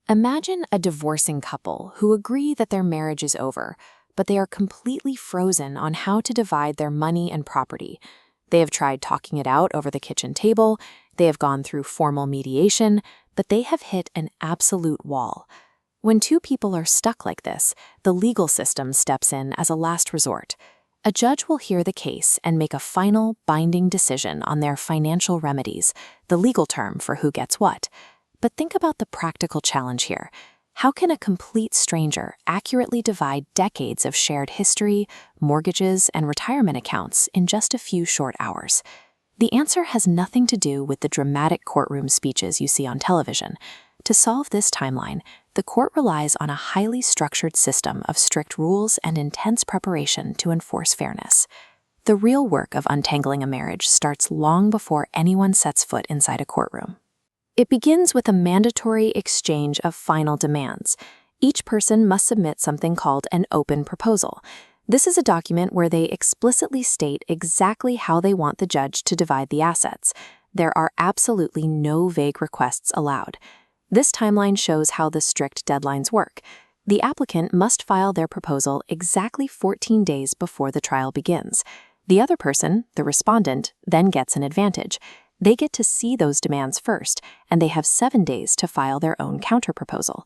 Imagine a divorcing couple who agree that their marriage is over, but they are completely frozen on how to divide their money and property. They have tried talking it out over the kitchen table, they have gone through formal mediation, but they have hit an absolute wall. When two people are stuck like this, the legal system steps in as a last resort. A judge will hear the case and make a final, binding decision on their financial remedies, the legal term for who gets what. But think about the practical challenge here. How can a complete stranger accurately divide decades of shared history, mortgages, and retirement accounts in just a few short hours? The answer has nothing to do with the dramatic courtroom speeches you see on television. To solve this timeline, the court relies on a highly structured system of strict rules and intense preparation to enforce fairness. The real work of untangling a marriage starts long before anyone sets foot inside a courtroom. It begins with a mandatory exchange of final demands. Each person must submit something called an open proposal. This is a document where they explicitly state exactly how they want the judge to divide the assets. There are absolutely no vague requests allowed. This timeline shows how the strict deadlines work. The applicant must file their proposal exactly 14 days before the trial begins. The other person, the respondent, then gets an advantage. They get to see those demands first, and they have 7 days to file their own counterproposal.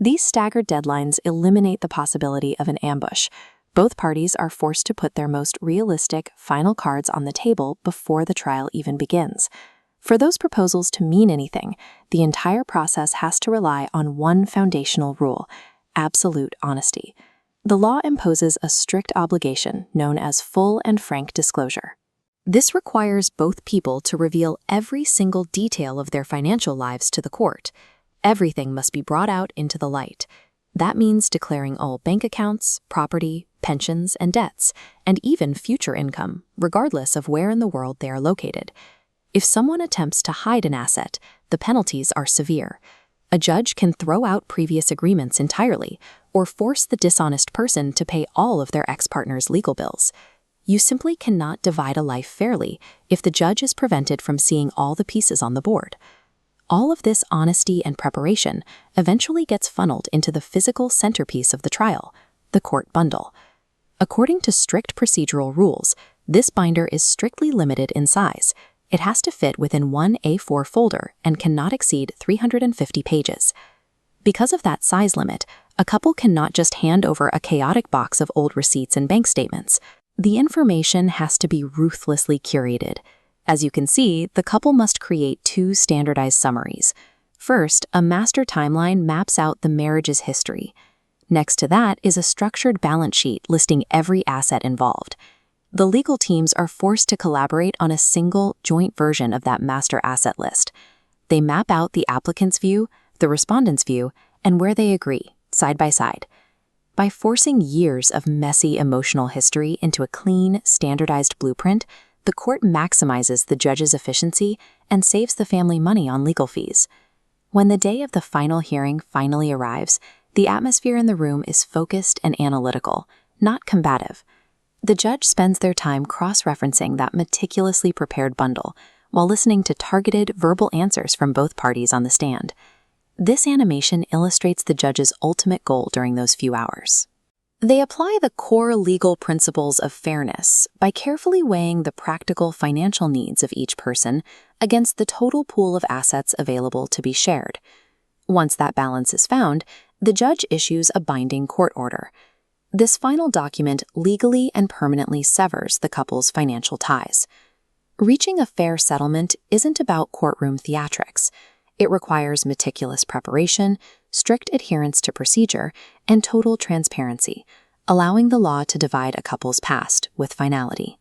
These staggered deadlines eliminate the possibility of an ambush. Both parties are forced to put their most realistic final cards on the table before the trial even begins. For those proposals to mean anything, the entire process has to rely on one foundational rule: absolute honesty. The law imposes a strict obligation known as full and frank disclosure. This requires both people to reveal every single detail of their financial lives to the court. Everything must be brought out into the light. That means declaring all bank accounts, property, pensions, and debts, and even future income, regardless of where in the world they are located. If someone attempts to hide an asset, the penalties are severe. A judge can throw out previous agreements entirely, or force the dishonest person to pay all of their ex-partner's legal bills. You simply cannot divide a life fairly if the judge is prevented from seeing all the pieces on the board. All of this honesty and preparation eventually gets funneled into the physical centerpiece of the trial, the court bundle. According to strict procedural rules, this binder is strictly limited in size. It has to fit within one A4 folder and cannot exceed 350 pages. Because of that size limit, a couple cannot just hand over a chaotic box of old receipts and bank statements. The information has to be ruthlessly curated. As you can see, the couple must create 2 standardized summaries. First, a master timeline maps out the marriage's history. Next to that is a structured balance sheet listing every asset involved. The legal teams are forced to collaborate on a single, joint version of that master asset list. They map out the applicant's view, the respondent's view, and where they agree, side by side. By forcing years of messy emotional history into a clean, standardized blueprint, the court maximizes the judge's efficiency and saves the family money on legal fees. When the day of the final hearing finally arrives, the atmosphere in the room is focused and analytical, not combative. The judge spends their time cross-referencing that meticulously prepared bundle while listening to targeted verbal answers from both parties on the stand. This animation illustrates the judge's ultimate goal during those few hours. They apply the core legal principles of fairness by carefully weighing the practical financial needs of each person against the total pool of assets available to be shared. Once that balance is found, the judge issues a binding court order. This final document legally and permanently severs the couple's financial ties. Reaching a fair settlement isn't about courtroom theatrics. It requires meticulous preparation, strict adherence to procedure, and total transparency, allowing the law to divide a couple's past with finality.